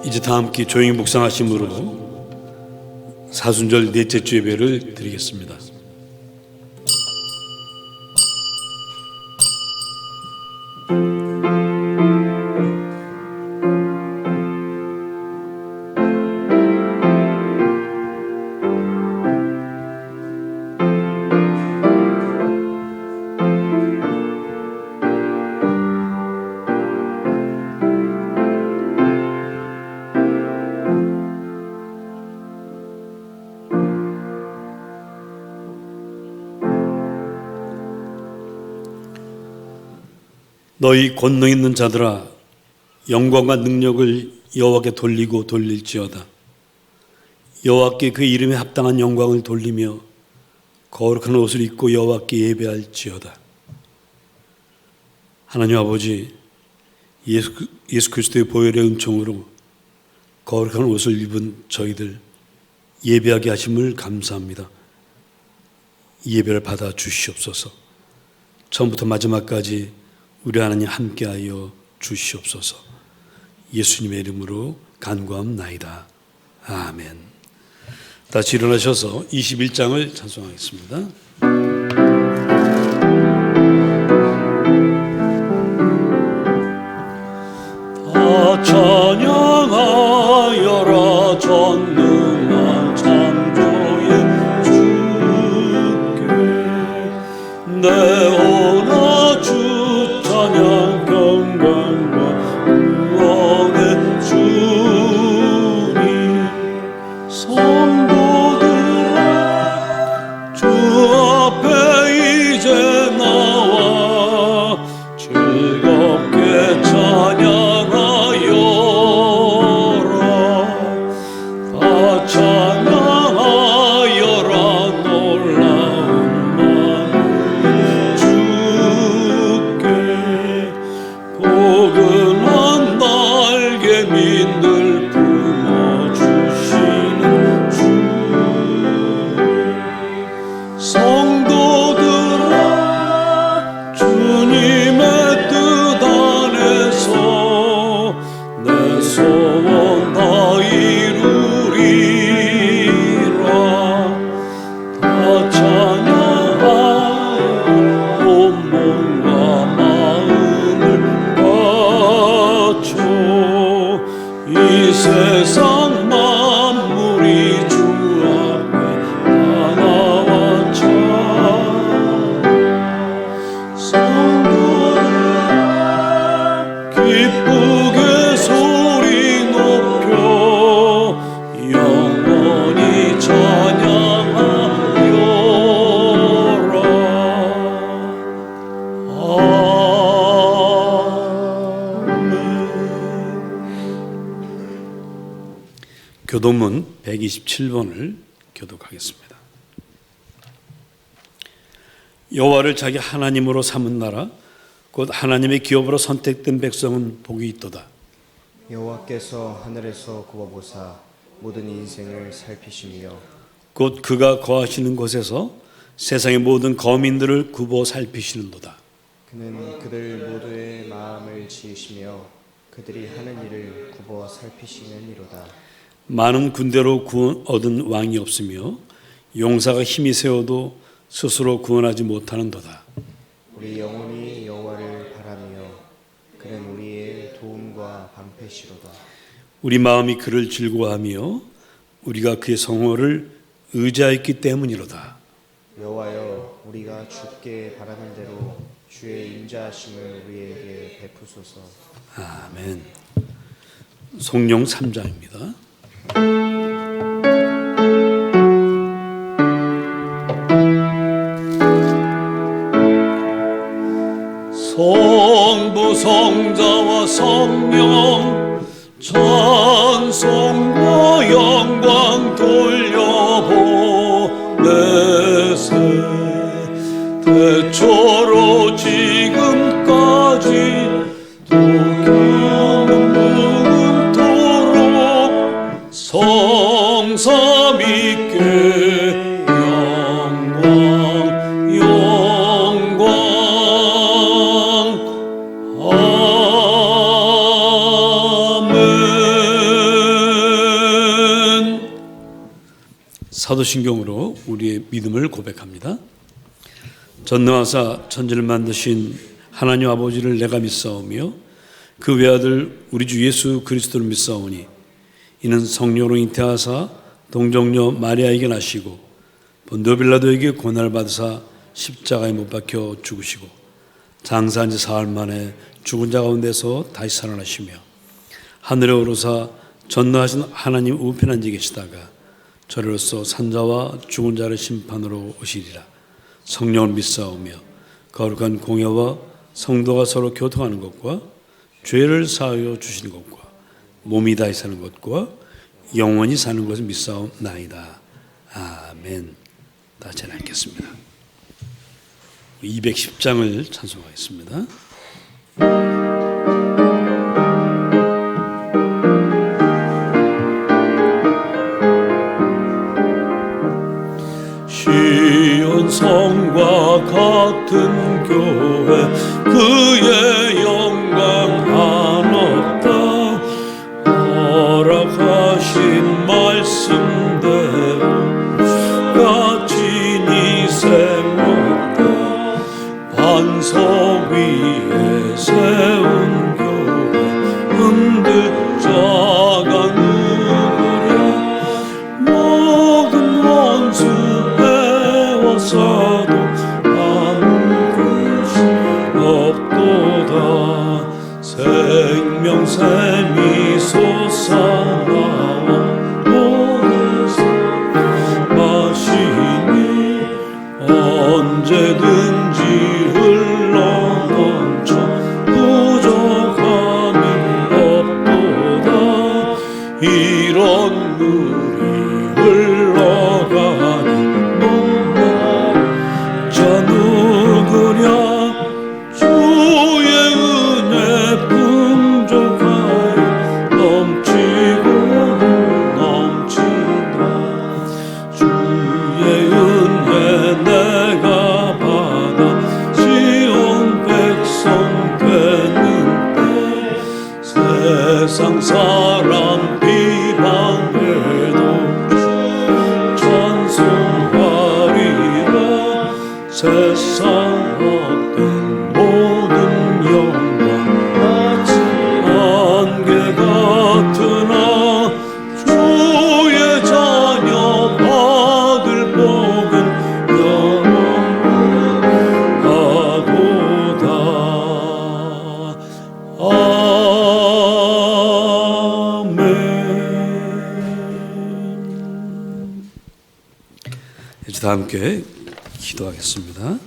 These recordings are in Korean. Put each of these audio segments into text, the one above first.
이제 다 함께 조용히 묵상하심으로 사순절 넷째 주 예배를 드리겠습니다. 너희 권능 있는 자들아, 영광과 능력을 여호와께 돌리고 돌릴지어다. 여호와께 그 이름에 합당한 영광을 돌리며 거룩한 옷을 입고 여호와께 예배할지어다. 하나님 아버지, 예수 그리스도의 보혈의 은총으로 거룩한 옷을 입은 저희들 예배하게 하심을 감사합니다. 이 예배를 받아 주시옵소서. 처음부터 마지막까지 우리 하나님 함께하여 주시옵소서. 예수님의 이름으로 간구함나이다. 아멘. 다시 일어나셔서 21장을 찬송하겠습니다. 다 찬양하여라 전능한 창조의 주께 내 오나 주 찬양 경건과 구원의 주님 성도들아 주 앞에 이제 나와 즐겁게 찬양하여라. 다 찬양하여라 놀라운 포근한 날개 밑늘 품어주시는 주 성도들아 주님의 뜻 안에서 내 소원 다 이루리라. 다 찬양하여 온몸과 이 세상 만물이 주 앞에 다 나왔자 성도들아 기쁘게 소리 높여 영원히 찬양하여라. 교도문 127번을 교독하겠습니다. 여호와를 자기 하나님으로 삼은 나라 곧 하나님의 기업으로 선택된 백성은 복이 있도다. 여호와께서 하늘에서 구워보사 모든 인생을 살피시며 곧 그가 거하시는 곳에서 세상의 모든 거민들을 굽어 살피시는도다. 그는 그들 모두의 마음을 지으시며 그들이 하는 일을 굽어 살피시느니로다. 많은 군대로 구원 얻은 왕이 없으며 용사가 힘이 세워도 스스로 구원하지 못하는도다. 우리 영혼이 여호와를 바라며 그는 우리의 도움과 방패시로다. 우리 마음이 그를 즐거워하며 우리가 그의 성호를 의지하였기 때문이로다. 여호와여 우리가 주께 바라는 대로 주의 인자하심을 우리에게 베푸소서. 아멘. 성령 3장입니다. 성부 성자와 성령 찬송과 영광 돌려보내세 태초로 지금까지 영원토록 성삼위께 영광 영광 아멘. 사도신경으로 우리의 믿음을 고백합니다. 전능하사 천지를 만드신 하나님 아버지를 내가 믿사오며 그 외아들 우리 주 예수 그리스도를 믿사오니 이는 성령으로 잉태하사 동정녀 마리아에게 나시고 본디오 빌라도에게 고난을 받으사 십자가에 못 박혀 죽으시고 장사한 지 사흘 만에 죽은 자 가운데서 다시 살아나시며 하늘에 오르사 전능하신 하나님 우편에 앉아 계시다가 저리로서 산자와 죽은 자를 심판으로 오시리라. 성령을 믿사오며 거룩한 공예와 성도가 서로 교통하는 것과 죄를 사하여 주시는 것과 몸이 다시 사는 것과 영원히 사는 것을 믿사옵나이다. 아멘. 다 잘 읽겠습니다. 210장을 찬송하겠습니다. 시온 성과 같은 교회 그의 영광 한없다. 허락하신 말씀대로 가진이 세웠다. 반석 위에 세운 교회 흔들 자가 누구랴. 모든 원수 사도 아무 것이 없도다. 생명샘이 솟아나와 모든 마시니 언제든지 흘러넘쳐 부족함이 없도다. 이런 물이 흘러가니 주의 은혜 풍족하여 넘치고 넘친다. 주의 은혜 내가 받아 시온 백성 되는 때 세상 사람 비방해도 찬송하리라. 세상 헛된 모든 영광 안개 같으나 주의 자녀 받을 복은 영원하도다. 아멘. 이제 다 함께 기도하겠습니다.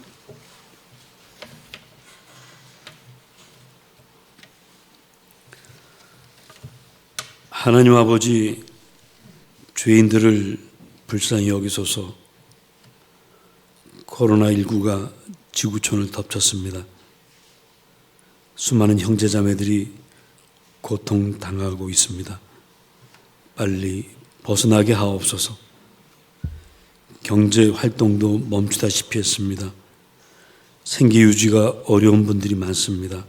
하나님 아버지, 죄인들을 불쌍히 여기소서. 코로나19가 지구촌을 덮쳤습니다. 수많은 형제자매들이 고통당하고 있습니다. 빨리 벗어나게 하옵소서. 경제 활동도 멈추다시피 했습니다. 생계 유지가 어려운 분들이 많습니다.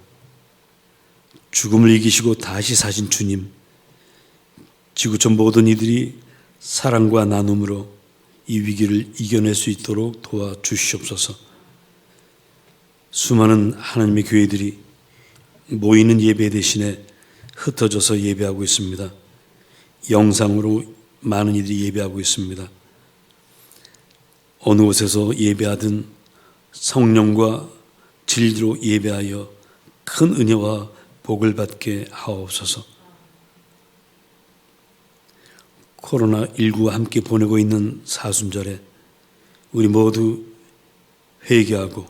죽음을 이기시고 다시 사신 주님, 지구촌 모든 이들이 사랑과 나눔으로 이 위기를 이겨낼 수 있도록 도와주시옵소서. 수많은 하나님의 교회들이 모이는 예배 대신에 흩어져서 예배하고 있습니다. 영상으로 많은 이들이 예배하고 있습니다. 어느 곳에서 예배하든 성령과 진리로 예배하여 큰 은혜와 복을 받게 하옵소서. 코로나19와 함께 보내고 있는 사순절에 우리 모두 회개하고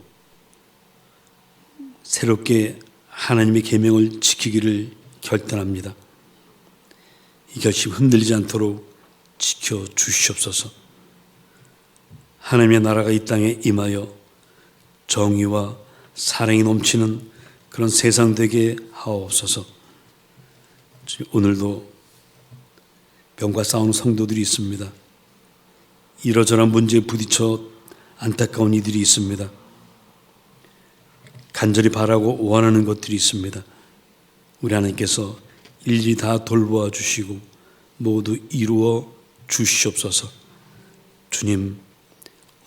새롭게 하나님의 계명을 지키기를 결단합니다. 이 결심 흔들리지 않도록 지켜주시옵소서. 하나님의 나라가 이 땅에 임하여 정의와 사랑이 넘치는 그런 세상 되게 하옵소서. 오늘도 병과 싸우는 성도들이 있습니다. 이러저러한 문제에 부딪혀 안타까운 이들이 있습니다. 간절히 바라고 원하는 것들이 있습니다. 우리 하나님께서 일일이 다 돌보아 주시고 모두 이루어 주시옵소서. 주님,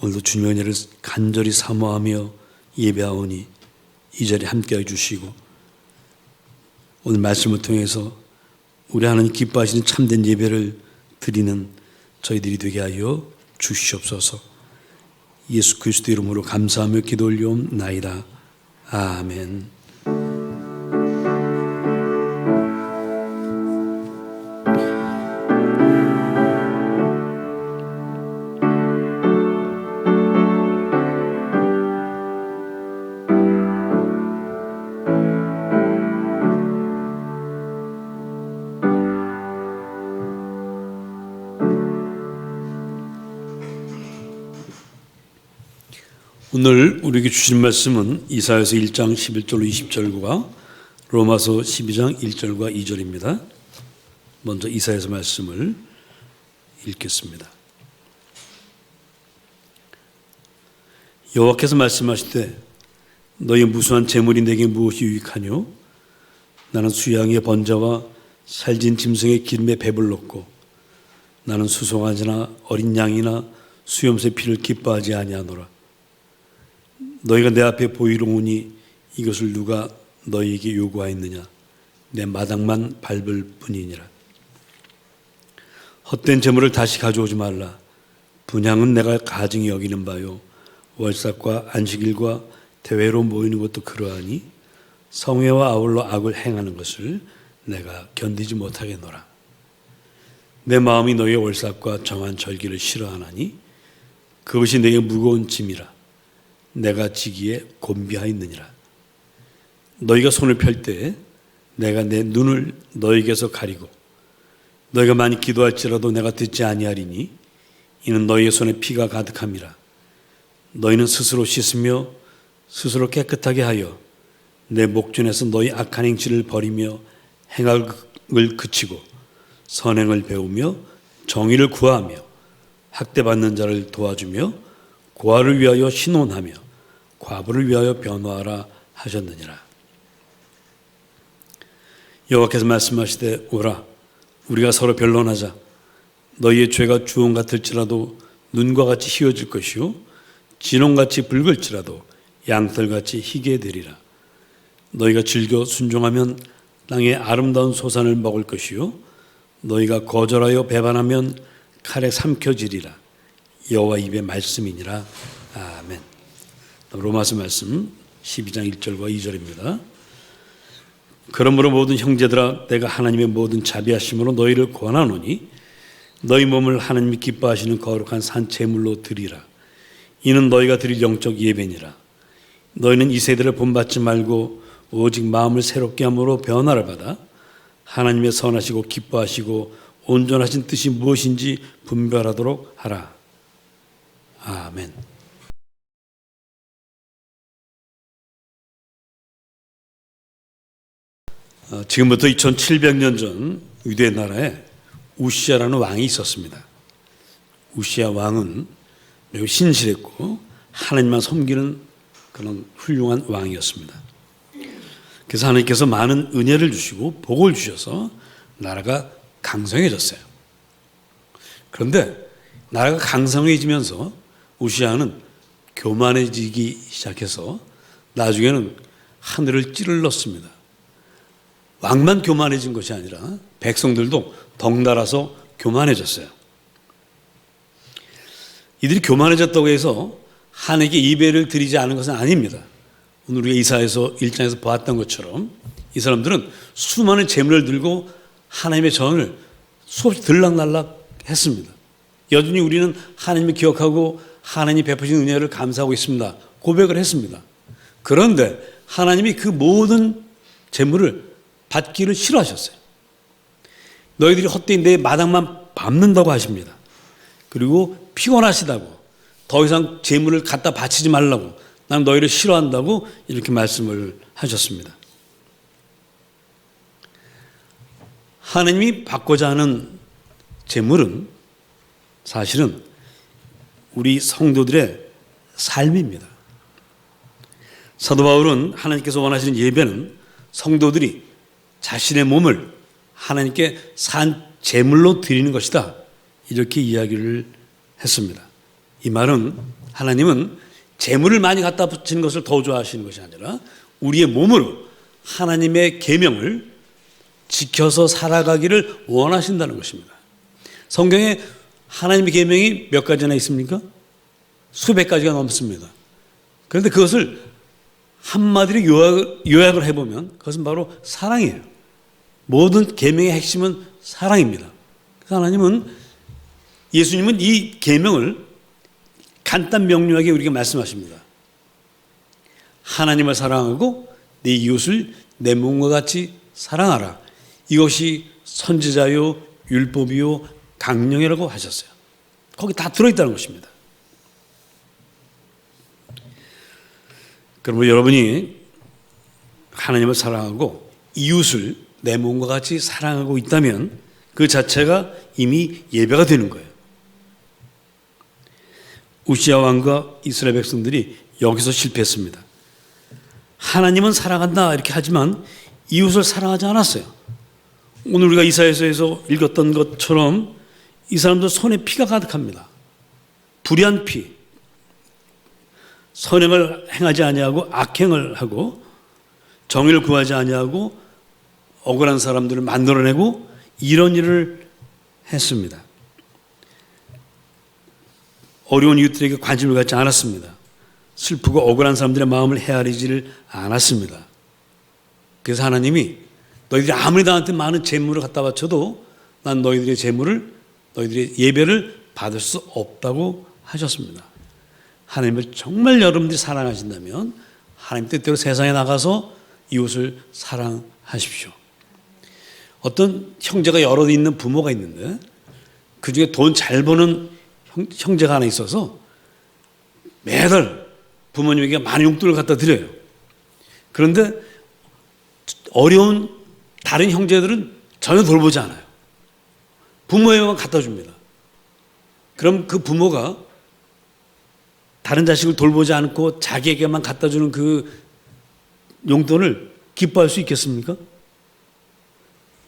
오늘도 주님의 은혜를 간절히 사모하며 예배하오니 이 자리에 함께해 주시고 오늘 말씀을 통해서 우리 하나님 기뻐하시는 참된 예배를 드리는 저희들이 되게 하여 주시옵소서. 예수 그리스도 이름으로 감사하며 기도 올리옵나이다. 아멘. 오늘 우리에게 주신 말씀은 이사야서 1장 11절로 20절과 로마서 12장 1절과 2절입니다. 먼저 이사야서 말씀을 읽겠습니다. 여호와께서 말씀하시되 너희 무수한 재물이 내게 무엇이 유익하뇨? 나는 수양의 번제와 살진 짐승의 기름에 배불렀고 나는 수송아지나 어린 양이나 수염새 피를 기뻐하지 아니하노라. 너희가 내 앞에 보이러 오니 이것을 누가 너희에게 요구하였느냐? 내 마당만 밟을 뿐이니라. 헛된 재물을 다시 가져오지 말라. 분향은 내가 가증히 여기는 바요. 월삭과 안식일과 대회로 모이는 것도 그러하니 성회와 아울러 악을 행하는 것을 내가 견디지 못하겠노라. 내 마음이 너희의 월삭과 정한 절기를 싫어하나니 그것이 내게 무거운 짐이라. 내가 지기에 곤비하였느니라. 너희가 손을 펼 때 내가 내 눈을 너희에게서 가리고 너희가 많이 기도할지라도 내가 듣지 아니하리니 이는 너희의 손에 피가 가득함이라. 너희는 스스로 씻으며 스스로 깨끗하게 하여 내 목전에서 너희 악한 행실을 버리며 행악을 그치고 선행을 배우며 정의를 구하며 학대받는 자를 도와주며 고아를 위하여 신원하며 과부를 위하여 변호하라 하셨느니라. 여호와께서 말씀하시되 오라 우리가 서로 변론하자. 너희의 죄가 주홍 같을지라도 눈과 같이 희어질 것이요 진홍같이 붉을지라도 양털같이 희게 되리라. 너희가 즐겨 순종하면 땅의 아름다운 소산을 먹을 것이요 너희가 거절하여 배반하면 칼에 삼켜지리라. 여호와 입의 말씀이니라. 아멘. 로마서 말씀 12장 1절과 2절입니다. 그러므로 모든 형제들아 내가 하나님의 모든 자비하심으로 너희를 권하노니 너희 몸을 하나님이 기뻐하시는 거룩한 산 제물로 드리라. 이는 너희가 드릴 영적 예배니라. 너희는 이 세대를 본받지 말고 오직 마음을 새롭게 함으로 변화를 받아 하나님의 선하시고 기뻐하시고 온전하신 뜻이 무엇인지 분별하도록 하라. 아멘. 지금부터 2700년 전 유대 나라에 우시아라는 왕이 있었습니다. 우시아 왕은 매우 신실했고 하나님만 섬기는 그런 훌륭한 왕이었습니다. 그래서 하나님께서 많은 은혜를 주시고 복을 주셔서 나라가 강성해졌어요. 그런데 나라가 강성해지면서 우시아는 교만해지기 시작해서 나중에는 하늘을 찌르렀습니다. 왕만 교만해진 것이 아니라 백성들도 덩달아서 교만해졌어요. 이들이 교만해졌다고 해서 하나님께 예배를 드리지 않은 것은 아닙니다. 오늘 우리가 이사야서 1장에서 보았던 것처럼 이 사람들은 수많은 재물을 들고 하나님의 전을 수없이 들락날락 했습니다. 여전히 우리는 하나님을 기억하고 하나님이 베푸신 은혜를 감사하고 있습니다. 고백을 했습니다. 그런데 하나님이 그 모든 재물을 받기를 싫어하셨어요. 너희들이 헛되이 내 마당만 밟는다고 하십니다. 그리고 피곤하시다고 더 이상 재물을 갖다 바치지 말라고 난 너희를 싫어한다고 이렇게 말씀을 하셨습니다. 하나님이 받고자 하는 재물은 사실은 우리 성도들의 삶입니다. 사도 바울은 하나님께서 원하시는 예배는 성도들이 자신의 몸을 하나님께 산 제물로 드리는 것이다. 이렇게 이야기를 했습니다. 이 말은 하나님은 재물을 많이 갖다 붙이는 것을 더 좋아하시는 것이 아니라 우리의 몸으로 하나님의 계명을 지켜서 살아가기를 원하신다는 것입니다. 성경에 하나님의 계명이 몇 가지나 있습니까? 수백 가지가 넘습니다. 그런데 그것을 한마디로 요약을 해보면 그것은 바로 사랑이에요. 모든 계명의 핵심은 사랑입니다. 그래서 하나님은, 예수님은 이 계명을 간단 명료하게 우리에게 말씀하십니다. 하나님을 사랑하고 내 이웃을 내 몸과 같이 사랑하라. 이것이 선지자요 율법이요 강령이라고 하셨어요. 거기 다 들어있다는 것입니다. 그러면 여러분이 하나님을 사랑하고 이웃을 내 몸과 같이 사랑하고 있다면 그 자체가 이미 예배가 되는 거예요. 우시야 왕과 이스라엘 백성들이 여기서 실패했습니다. 하나님은 사랑한다 이렇게 하지만 이웃을 사랑하지 않았어요. 오늘 우리가 이사야서에서 읽었던 것처럼 이 사람들 손에 피가 가득합니다. 불의한 피, 선행을 행하지 아니하고 악행을 하고 정의를 구하지 아니하고 억울한 사람들을 만들어내고 이런 일을 했습니다. 어려운 이웃들에게 관심을 갖지 않았습니다. 슬프고 억울한 사람들의 마음을 헤아리지를 않았습니다. 그래서 하나님이 너희들이 아무리 나한테 많은 재물을 갖다 바쳐도 난 너희들의 재물을, 너희들의 예배를 받을 수 없다고 하셨습니다. 하나님을 정말 여러분들이 사랑하신다면 하나님 뜻대로 세상에 나가서 이웃을 사랑하십시오. 어떤 형제가 여러 있는 부모가 있는데 그중에 돈 잘 버는 형제가 하나 있어서 매달 부모님에게 많은 용돈을 갖다 드려요. 그런데 어려운 다른 형제들은 전혀 돌보지 않아요. 부모에게만 갖다 줍니다. 그럼 그 부모가 다른 자식을 돌보지 않고 자기에게만 갖다 주는 그 용돈을 기뻐할 수 있겠습니까?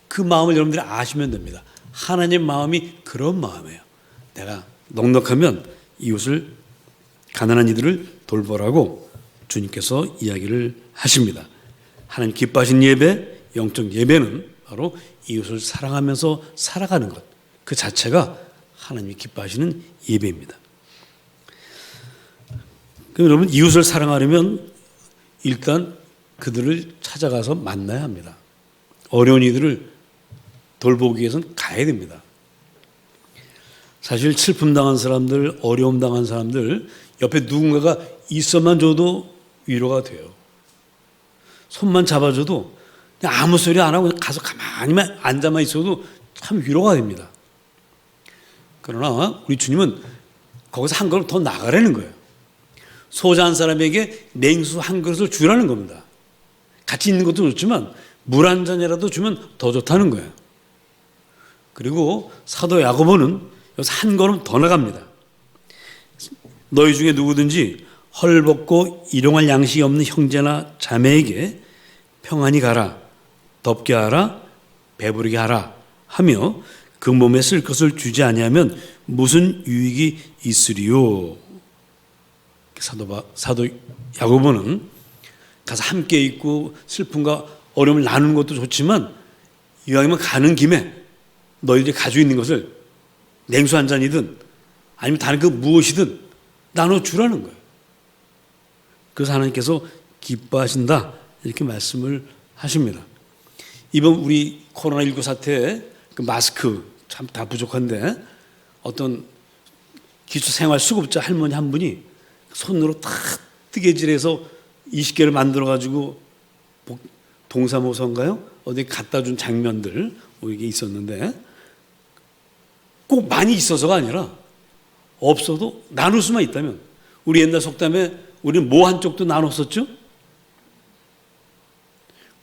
그 마음을 여러분들이 아시면 됩니다. 하나님 마음이 그런 마음이에요. 내가 넉넉하면 이웃을, 가난한 이들을 돌보라고 주님께서 이야기를 하십니다. 하나님 기뻐하신 예배, 영적 예배는 바로 이웃을 사랑하면서 살아가는 것, 그 자체가 하나님이 기뻐하시는 예배입니다. 그럼 여러분, 이웃을 사랑하려면 일단 그들을 찾아가서 만나야 합니다. 어려운 이들을 돌보기 위해서는 가야 됩니다. 사실 슬픔 당한 사람들, 어려움 당한 사람들 옆에 누군가가 있어만 줘도 위로가 돼요. 손만 잡아줘도 그냥 아무 소리 안 하고 가서 가만히만 앉아만 있어도 참 위로가 됩니다. 그러나 우리 주님은 거기서 한 걸음 더 나가라는 거예요. 소자한 사람에게 냉수 한 그릇을 주라는 겁니다. 같이 있는 것도 좋지만 물 한 잔이라도 주면 더 좋다는 거예요. 그리고 사도 야고보는 여기서 한 걸음 더 나갑니다. 너희 중에 누구든지 헐벗고 일용할 양식이 없는 형제나 자매에게 평안히 가라, 덥게 하라, 배부르게 하라 하며 그 몸에 쓸 것을 주지 아니하면 무슨 유익이 있으리요. 사도 야고보는 가서 함께 있고 슬픔과 어려움을 나누는 것도 좋지만 이왕이면 가는 김에 너희들이 가지고 있는 것을 냉수 한 잔이든 아니면 다른 그 무엇이든 나눠주라는 거예요. 그래서 하나님께서 기뻐하신다 이렇게 말씀을 하십니다. 이번 우리 코로나19 사태에 그 마스크 참 다 부족한데 어떤 기초생활수급자 할머니 한 분이 손으로 탁 뜨개질해서 20개를 만들어가지고 동사무소인가요? 어디 갖다 준 장면들 이게 있었는데 꼭 많이 있어서가 아니라 없어도 나눌 수만 있다면 우리 옛날 속담에 우리는 뭐 한쪽도 나눴었죠?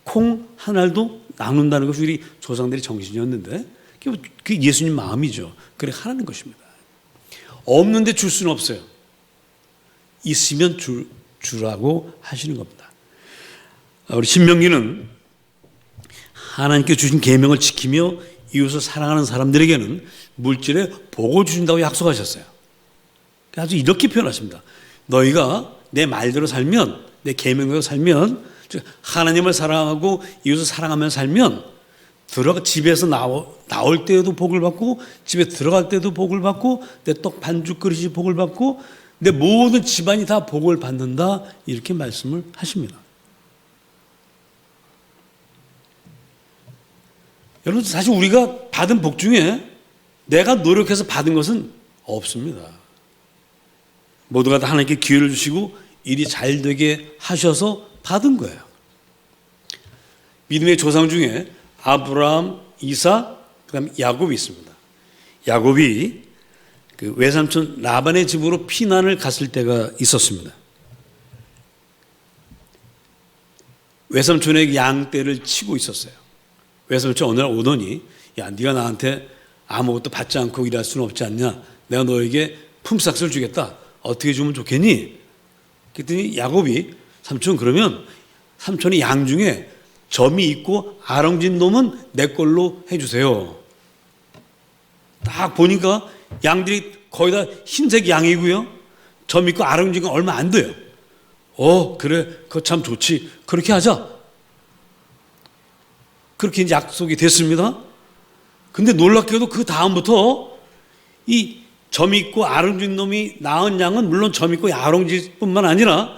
콩 한 알도 나눈다는 것이 우리 조상들의 정신이었는데 그게 예수님 마음이죠. 그래 하라는 것입니다. 없는데 줄 수는 없어요. 있으면 주라고 하시는 겁니다. 우리 신명기는 하나님께 주신 계명을 지키며 이웃을 사랑하는 사람들에게는 물질에 복을 주신다고 약속하셨어요. 아주 이렇게 표현하십니다. 너희가 내 말대로 살면, 내 계명대로 살면, 즉 하나님을 사랑하고 이웃을 사랑하며 살면 집에서 나올 때에도 복을 받고, 집에 들어갈 때도 복을 받고, 내 떡 반죽 그릇이 복을 받고, 내 모든 집안이 다 복을 받는다, 이렇게 말씀을 하십니다. 여러분, 사실 우리가 받은 복 중에 내가 노력해서 받은 것은 없습니다. 모두가 다 하나님께 기회를 주시고 일이 잘 되게 하셔서 받은 거예요. 믿음의 조상 중에 아브라함, 이삭, 그다음 야곱이 있습니다. 야곱이 그 외삼촌 라반의 집으로 피난을 갔을 때가 있었습니다. 외삼촌에게 양떼를 치고 있었어요. 외삼촌 어느 날 오더니, 야, 네가 나한테 아무것도 받지 않고 일할 수는 없지 않냐? 내가 너에게 품삯을 주겠다. 어떻게 주면 좋겠니? 그랬더니 야곱이, 삼촌, 그러면 삼촌의 양 중에 점이 있고 아렁진 놈은 내 걸로 해주세요. 딱 보니까 양들이 거의 다 흰색 양이고요, 점 있고 아렁진 건 얼마 안 돼요. 그래, 그거 참 좋지. 그렇게 하자. 그렇게 약속이 됐습니다. 근데 놀랍게도 그 다음부터 이 점 있고 아렁진 놈이 낳은 양은 물론 점 있고 아렁진 뿐만 아니라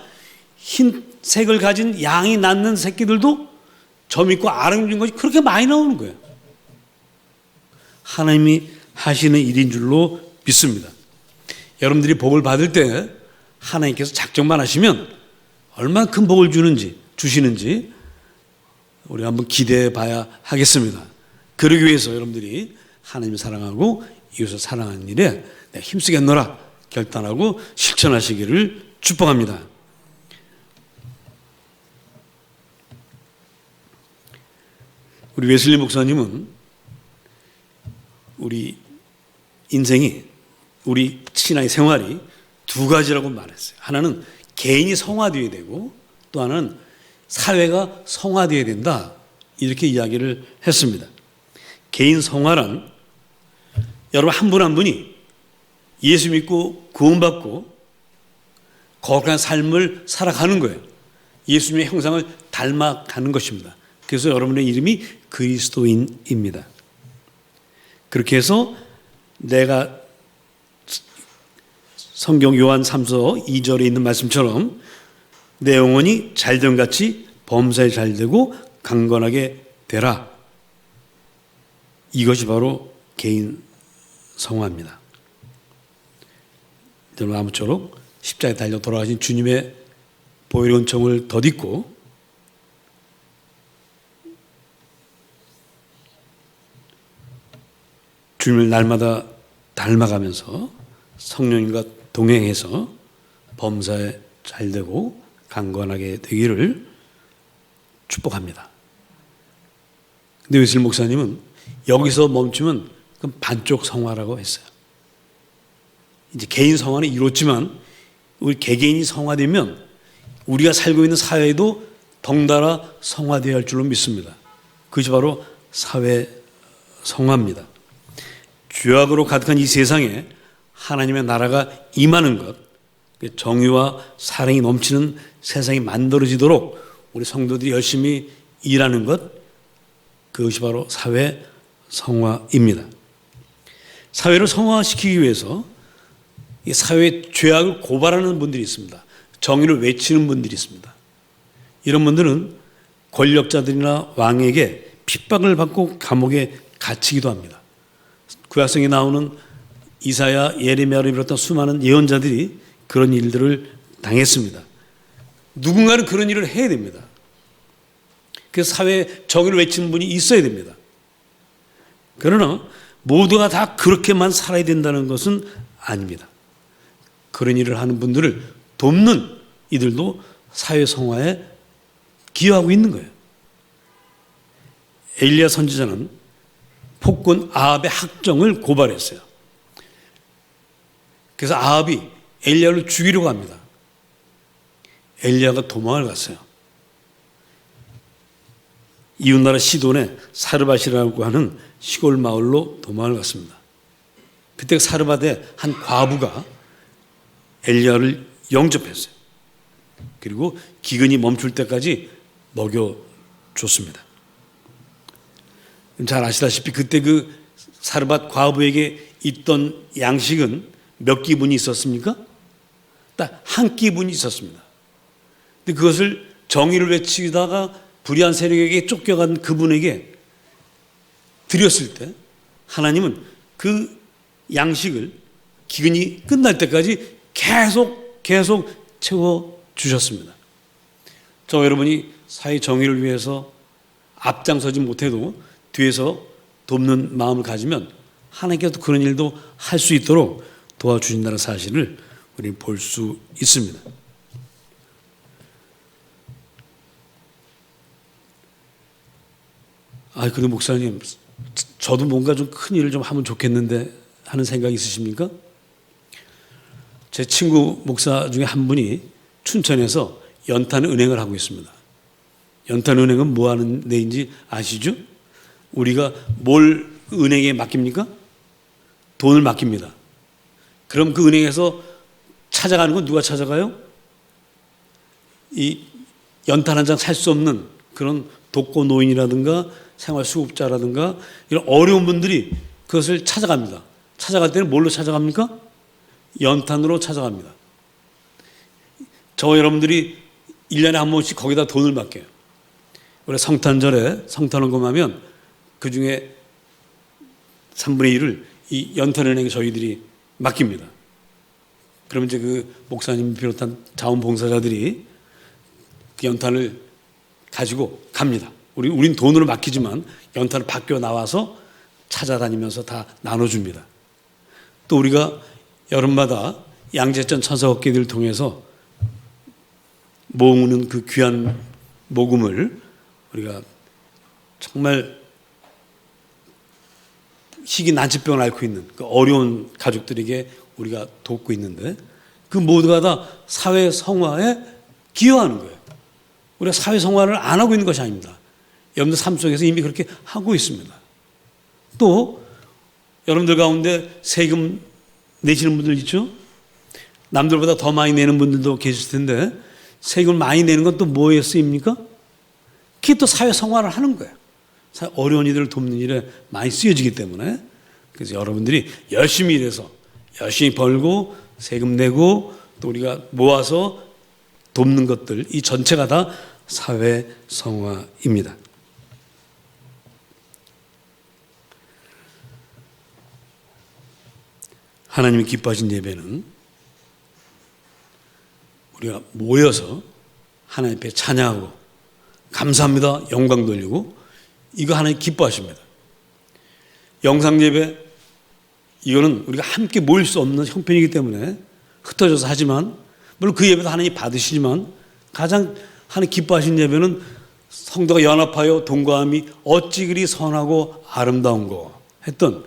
흰색을 가진 양이 낳는 새끼들도 점 있고 아렁진 것이 그렇게 많이 나오는 거예요. 하나님이 하시는 일인 줄로 믿습니다. 여러분들이 복을 받을 때 하나님께서 작정만 하시면 얼마나 큰 복을 주시는지 우리 한번 기대해 봐야 하겠습니다. 그러기 위해서 여러분들이 하나님을 사랑하고 이웃을 사랑하는 일에 내가 힘쓰겠노라 결단하고 실천하시기를 축복합니다. 우리 웨슬리 목사님은 우리 인생이, 우리 신앙의 생활이 두 가지라고 말했어요. 하나는 개인이 성화되어야 되고, 또 하나는 사회가 성화되어야 된다, 이렇게 이야기를 했습니다. 개인 성화란 여러분 한 분 한 분이 예수 믿고 구원받고 거룩한 삶을 살아가는 거예요. 예수님의 형상을 닮아가는 것입니다. 그래서 여러분의 이름이 그리스도인입니다. 그렇게 해서 내가 성경 요한 3서 2절에 있는 말씀처럼 내 영혼이 잘된 같이 범사에 잘되고 강건하게 되라. 이것이 바로 개인 성화입니다. 여러분, 아무쪼록 십자가에 달려 돌아가신 주님의 보혈의 은총을 덧입고 주님을 날마다 닮아가면서 성령님과 동행해서 범사에 잘되고 강건하게 되기를 축복합니다. 근데 웨슬리 목사님은 여기서 멈추면 그건 반쪽 성화라고 했어요. 이제 개인 성화는 이뤘지만 우리 개개인이 성화되면 우리가 살고 있는 사회도 덩달아 성화되어야 할 줄로 믿습니다. 그것이 바로 사회 성화입니다. 죄악으로 가득한 이 세상에 하나님의 나라가 임하는 것, 정의와 사랑이 넘치는 세상이 만들어지도록 우리 성도들이 열심히 일하는 것, 그것이 바로 사회 성화입니다. 사회를 성화시키기 위해서 이 사회의 죄악을 고발하는 분들이 있습니다. 정의를 외치는 분들이 있습니다. 이런 분들은 권력자들이나 왕에게 핍박을 받고 감옥에 갇히기도 합니다. 구약성에 나오는 이사야, 예레미야를 비롯한 수많은 예언자들이 그런 일들을 당했습니다. 누군가는 그런 일을 해야 됩니다. 그래서 사회에 정의를 외치는 분이 있어야 됩니다. 그러나 모두가 다 그렇게만 살아야 된다는 것은 아닙니다. 그런 일을 하는 분들을 돕는 이들도 사회 성화에 기여하고 있는 거예요. 엘리야 선지자는 폭군 아합의 학정을 고발했어요. 그래서 아합이 엘리야를 죽이려고 합니다. 엘리야가 도망을 갔어요. 이웃나라 시돈의 사르밧이라고 하는 시골 마을로 도망을 갔습니다. 그때 사르밧의 한 과부가 엘리야를 영접했어요. 그리고 기근이 멈출 때까지 먹여줬습니다. 잘 아시다시피 그때 그 사르밧 과부에게 있던 양식은 몇 기분이 있었습니까? 딱 한 기분이 있었습니다. 근데 그것을 정의를 외치다가 불의한 세력에게 쫓겨간 그분에게 드렸을 때 하나님은 그 양식을 기근이 끝날 때까지 계속 채워주셨습니다. 저 여러분이 사회 정의를 위해서 앞장서지 못해도 뒤에서 돕는 마음을 가지면 하나님께서 그런 일도 할 수 있도록 도와주신다는 사실을 우리는 볼 수 있습니다. 그래도 목사님, 저도 뭔가 좀 큰 일을 좀 하면 좋겠는데 하는 생각이 있으십니까? 제 친구 목사 중에 한 분이 춘천에서 연탄은행을 하고 있습니다. 연탄은행은 뭐 하는 데인지 아시죠? 우리가 뭘 은행에 맡깁니까? 돈을 맡깁니다. 그럼 그 은행에서 찾아가는 건 누가 찾아가요? 이 연탄 한 장 살 수 없는 그런 독거노인이라든가 생활수급자라든가 이런 어려운 분들이 그것을 찾아갑니다. 찾아갈 때는 뭘로 찾아갑니까? 연탄으로 찾아갑니다. 저 여러분들이 1년에 한 번씩 거기다 돈을 맡겨요. 우리 성탄절에 성탄원금하면 그 중에 3분의 1을 이 연탄은행에 저희들이 맡깁니다. 그러면 이제 그 목사님 비롯한 자원봉사자들이 그 연탄을 가지고 갑니다. 우린 돈으로 맡기지만 연탄을 밖으로 나와서 찾아다니면서 다 나눠줍니다. 또 우리가 여름마다 양재천 천사업계들을 통해서 모으는 그 귀한 모금을 우리가 정말 희귀 난치병을 앓고 있는 그 어려운 가족들에게 우리가 돕고 있는데 그 모두가 다 사회 성화에 기여하는 거예요. 우리가 사회 성화를 안 하고 있는 것이 아닙니다. 여러분들 삶 속에서 이미 그렇게 하고 있습니다. 또 여러분들 가운데 세금 내시는 분들 있죠? 남들보다 더 많이 내는 분들도 계실 텐데 세금을 많이 내는 건 또 뭐에 쓰입니까? 그게 또 사회 성화를 하는 거예요. 어려운 이들을 돕는 일에 많이 쓰여지기 때문에 그래서 여러분들이 열심히 일해서 열심히 벌고 세금 내고 또 우리가 모아서 돕는 것들 이 전체가 다 사회 성화입니다. 하나님이 기뻐하신 예배는 우리가 모여서 하나님 앞에 찬양하고 감사합니다 영광 돌리고 이거 하나님 기뻐하십니다. 영상 예배 이거는 우리가 함께 모일 수 없는 형편이기 때문에 흩어져서 하지만 물론 그 예배도 하나님 받으시지만 가장 하나님 기뻐하신 예배는 성도가 연합하여 동거함이 어찌 그리 선하고 아름다운고 했던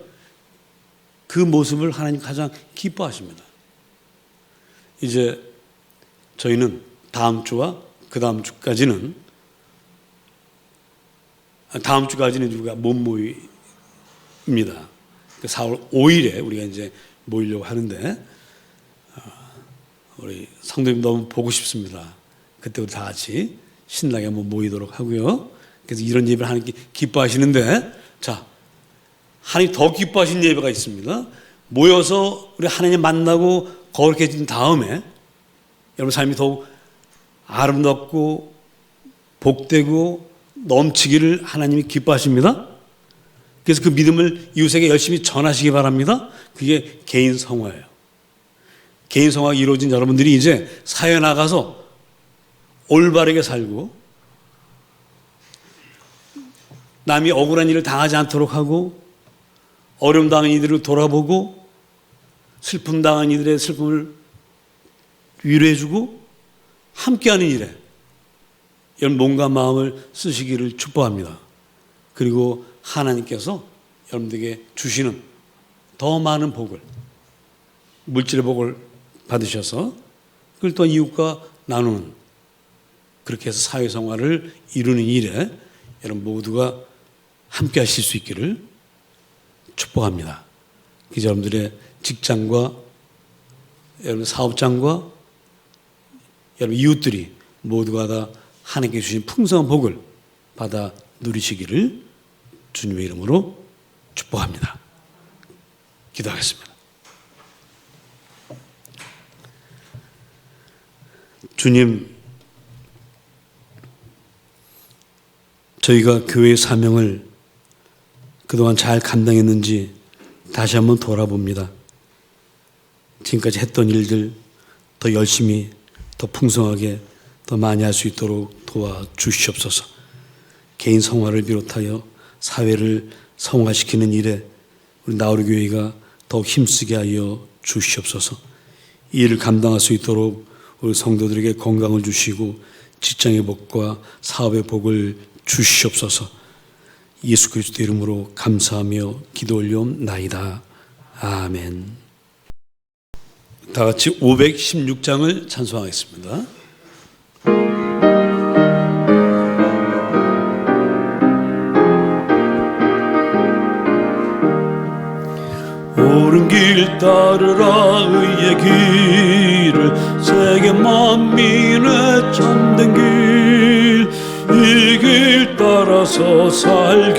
그 모습을 하나님 가장 기뻐하십니다. 이제 저희는 다음 주와 그 다음 주까지는 우리가 못 모입니다. 4월 5일에 우리가 이제 모이려고 하는데 우리 성도님 너무 보고 싶습니다. 그때 우리 다 같이 신나게 한번 모이도록 하고요. 그래서 이런 예배를 하나님께 기뻐하시는데 자, 하나님 더 기뻐하신 예배가 있습니다. 모여서 우리 하나님 만나고 거룩해진 다음에 여러분 삶이 더욱 아름답고 복되고 넘치기를 하나님이 기뻐하십니다. 그래서 그 믿음을 이웃에게 열심히 전하시기 바랍니다. 그게 개인 성화예요. 개인 성화가 이루어진 여러분들이 이제 사회에 나가서 올바르게 살고 남이 억울한 일을 당하지 않도록 하고 어려움 당한 이들을 돌아보고 슬픔 당한 이들의 슬픔을 위로해주고 함께하는 일에 여러분 몸과 마음을 쓰시기를 축복합니다. 그리고 하나님께서 여러분들에게 주시는 더 많은 복을 물질의 복을 받으셔서 그걸 또 이웃과 나누는 그렇게 해서 사회생활을 이루는 일에 여러분 모두가 함께 하실 수 있기를 축복합니다. 여러분들의 직장과 여러분 사업장과 여러분 이웃들이 모두가 다 하나님께 주신 풍성한 복을 받아 누리시기를 주님의 이름으로 축복합니다. 기도하겠습니다. 주님, 저희가 교회의 사명을 그동안 잘 감당했는지 다시 한번 돌아봅니다. 지금까지 했던 일들 더 열심히, 더 풍성하게, 더 많이 할 수 있도록 도와주시옵소서. 개인 성화를 비롯하여 사회를 성화시키는 일에 우리 나우리 교회가 더 힘쓰게 하여 주시옵소서. 이 일을 감당할 수 있도록 우리 성도들에게 건강을 주시고 직장의 복과 사업의 복을 주시옵소서. 예수 그리스도 이름으로 감사하며 기도 올려옵나이다. 아멘. 다 같이 516장을 찬송하겠습니다. 옳은 길 따르라 의의 길을 세계 만민의 참된 길, 이 길 따라서 살기를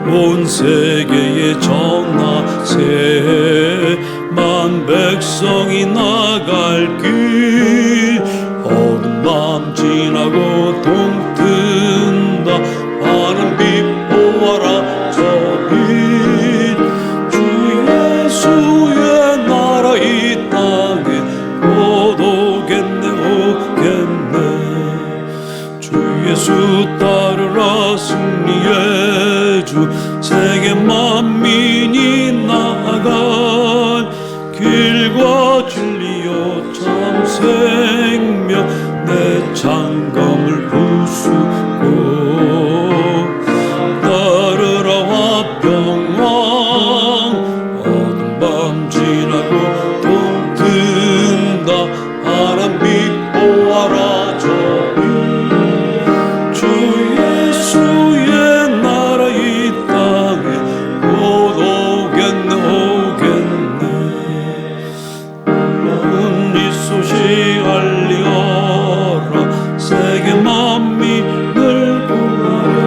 온 세계에 전하세. 만 백성이 나갈 길, 어두운 밤 지나고 동튼다. 많은 빛 보아라 저 빛, 주 예수의 나라 이 땅에 곧 오겠네 오겠네. 주 예수 따르라 승리의 주, 세계 만민이 나아갈 길과 진리요 참 생명, 내 장검을 부수고 따르라 화평왕. 어두운 밤 지나고 동튼다. 파란 빛 보아라 저 빛, 주 예수의 나라 이 땅에 곧 오겠네 오겠네. 이 소식 알리어라 세계 만민을 보아라.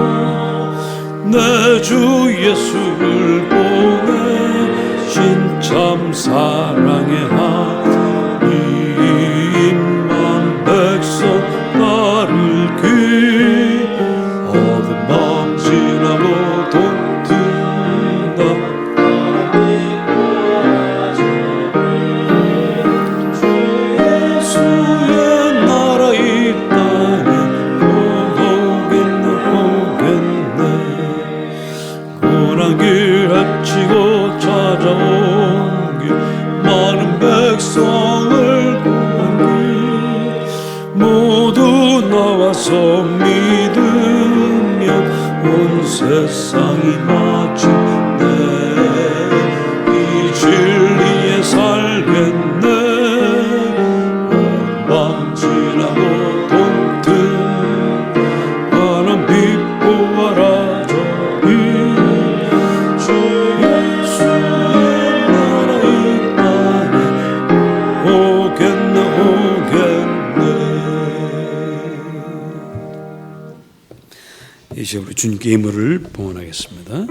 내 주 예수를 보내신 참 사랑의 하나님, 만 백성 따를 길, 어두운 밤 지나고 동튼다. 예수의 나라 이 땅에 곧 오겠네 오겠네. 고난 길 헤치고 찾아온 길, 많은 백성을 구한 길, 모두 나와서 믿으면 온 세상이 마침내 이 진리에 살겠네. 온 밤 지나고 동튼 파란 빛 보아라 저 빛, 주 예수의 나라 이 땅에 오겠네 오겠네. 이제 우리 주님께 예물을 봉헌하겠습니다.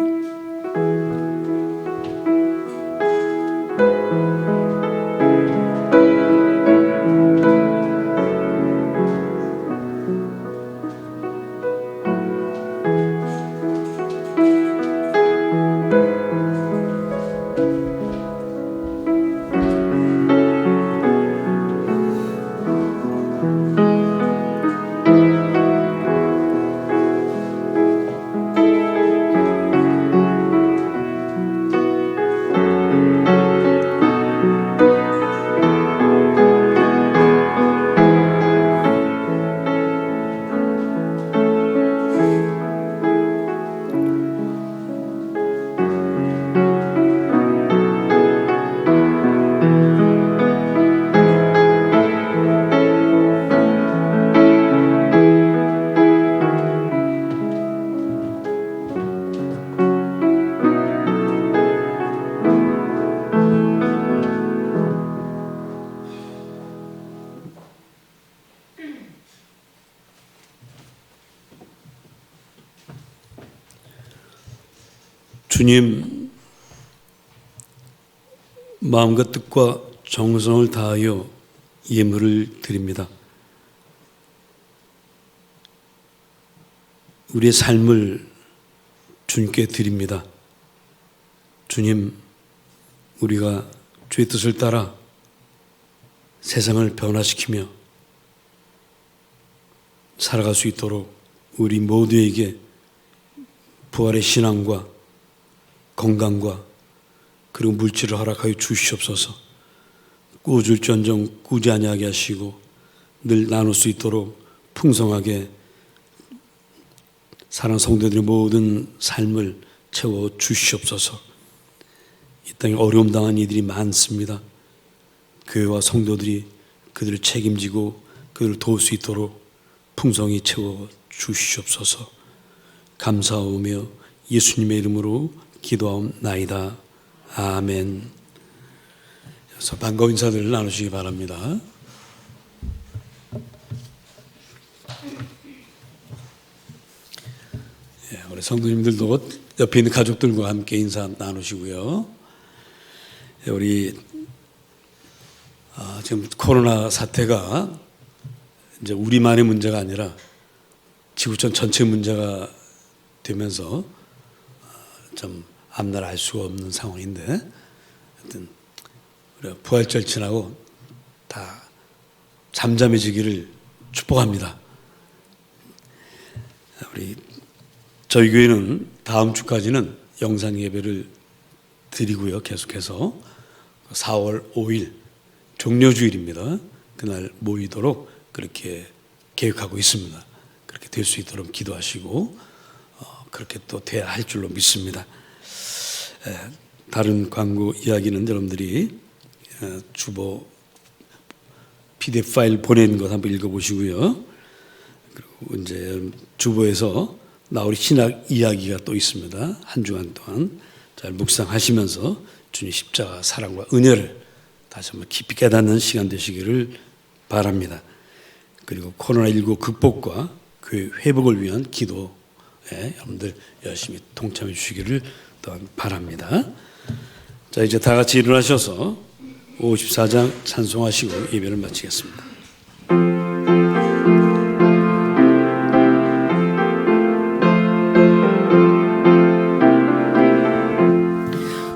주님, 마음과 뜻과 정성을 다하여 예물을 드립니다. 우리의 삶을 주님께 드립니다. 주님, 우리가 주의 뜻을 따라 세상을 변화시키며 살아갈 수 있도록 우리 모두에게 부활의 신앙과 건강과 그리고 물질을 허락하여 주시옵소서. 꾸어줄전정 꾸지 아니하게 하시고 늘 나눌 수 있도록 풍성하게 사랑하는 성도들의 모든 삶을 채워 주시옵소서. 이 땅에 어려움 당한 이들이 많습니다. 교회와 성도들이 그들을 책임지고 그들을 도울 수 있도록 풍성히 채워 주시옵소서. 감사하오며 예수님의 이름으로 기도하옵나이다. 아멘. 그래서 반가운 인사들을 나누시기 바랍니다. 우리 성도님들도 옆에 있는 가족들과 함께 인사 나누시고요. 우리 지금 코로나 사태가 이제 우리만의 문제가 아니라 지구촌 전체 문제가 되면서 좀 앞날 알 수가 없는 상황인데, 하여튼 우리 부활절 지나고 다 잠잠해지기를 축복합니다. 저희 교회는 다음 주까지는 영상 예배를 드리고요. 계속해서 4월 5일 종료주일입니다. 그날 모이도록 그렇게 계획하고 있습니다. 그렇게 될 수 있도록 기도하시고 그렇게 또 돼야 할 줄로 믿습니다. 다른 광고 이야기는 여러분들이 주보 PDF 파일 보낸 것 한번 읽어보시고요. 그리고 이제 주보에서 나올 신학 이야기가 또 있습니다. 한 주간 동안 잘 묵상하시면서 주님 십자가 사랑과 은혜를 다시 한번 깊이 깨닫는 시간 되시기를 바랍니다. 그리고 코로나19 극복과 그 회복을 위한 기도에 여러분들 열심히 동참해 주시기를 또한 바랍니다. 자, 이제 다 같이 일어나셔서 54장 찬송하시고 예배를 마치겠습니다.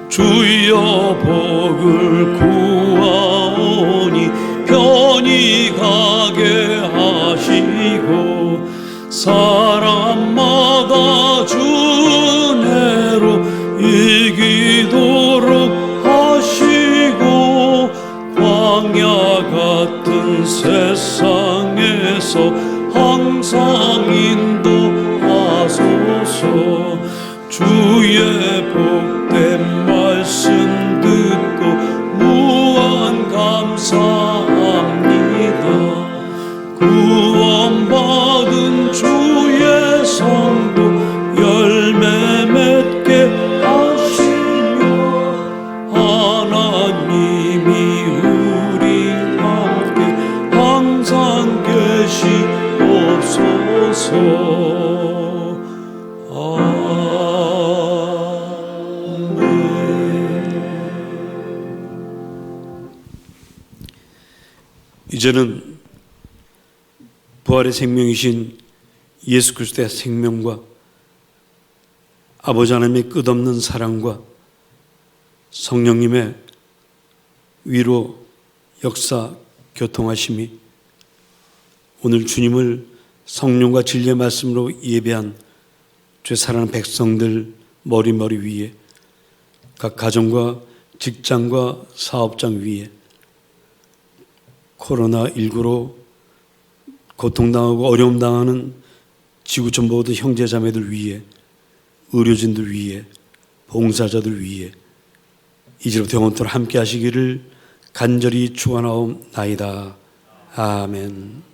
주여 복을 구하오니 편히 가게 하시고 사람마다 주 은혜로 이기도록 하시고 광야 같은 세상에서 항상 인도하소서. 주의 복된 말씀 듣고 무한 감사합니다. 구원받은 주의 성도 열매 맺게 하시며 하나님이 우리 함께 항상 계시옵소서. 이제는 부활의 생명이신 예수 그리스도의 생명과 아버지 하나님의 끝없는 사랑과 성령님의 위로 역사 교통하심이 오늘 주님을 성령과 진리의 말씀으로 예배한 죄 사랑하는 백성들 머리 위에 각 가정과 직장과 사업장 위에 코로나19로 고통당하고 어려움 당하는 지구촌 모든 형제자매들 위에 의료진들 위에 봉사자들 위에 이제부터 영원토록 함께 하시기를 간절히 축원하옵나이다. 아멘.